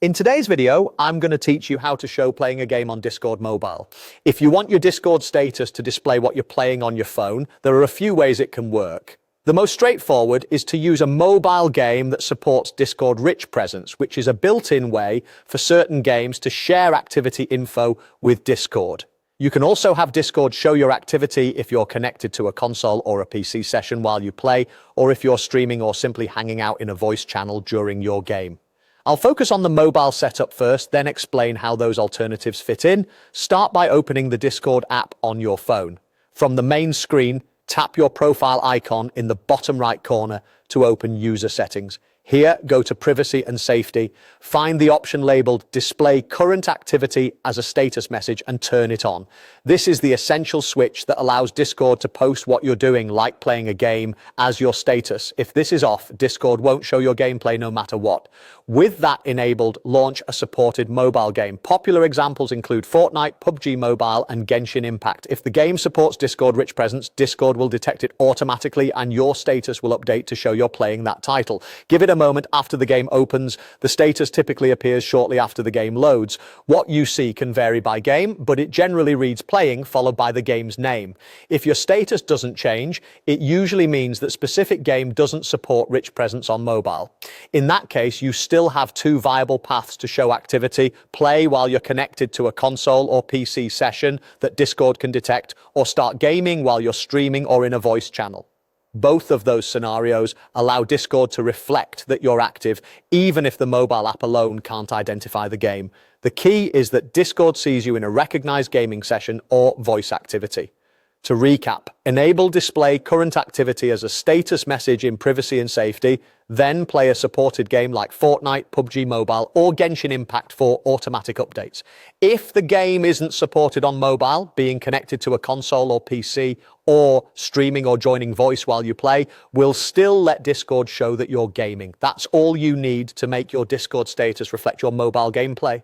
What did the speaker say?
In today's video, I'm going to teach you how to show playing a game on Discord Mobile. If you want your Discord status to display what you're playing on your phone, there are a few ways it can work. The most straightforward is to use a mobile game that supports Discord Rich Presence, which is a built-in way for certain games to share activity info with Discord. You can also have Discord show your activity if you're connected to a console or a PC session while you play, or if you're streaming or simply hanging out in a voice channel during your game. I'll focus on the mobile setup first, then explain how those alternatives fit in. Start by opening the Discord app on your phone. From the main screen, tap your profile icon in the bottom right corner to open user settings. Here, go to Privacy and Safety, find the option labeled Display Current Activity as a status message and turn it on. This is the essential switch that allows Discord to post what you're doing, like playing a game, as your status. If this is off, Discord won't show your gameplay no matter what. With that enabled, launch a supported mobile game. Popular examples include Fortnite, PUBG Mobile, and Genshin Impact. If the game supports Discord Rich Presence, Discord will detect it automatically and your status will update to show you're playing that title. Give it a moment after the game opens. The status typically appears shortly after the game loads. What you see can vary by game, but it generally reads playing followed by the game's name. If your status doesn't change, it usually means that specific game doesn't support Rich Presence on mobile. In that case, you still have two viable paths to show activity: play while you're connected to a console or PC session that Discord can detect, or start gaming while you're streaming or in a voice channel. Both of those scenarios allow Discord to reflect that you're active, even if the mobile app alone can't identify the game. The key is that Discord sees you in a recognized gaming session or voice activity. To recap, enable Display Current Activity as a status message in Privacy and Safety, then play a supported game like Fortnite, PUBG Mobile, or Genshin Impact for automatic updates. If the game isn't supported on mobile, being connected to a console or PC, or streaming or joining voice while you play, we'll still let Discord show that you're gaming. That's all you need to make your Discord status reflect your mobile gameplay.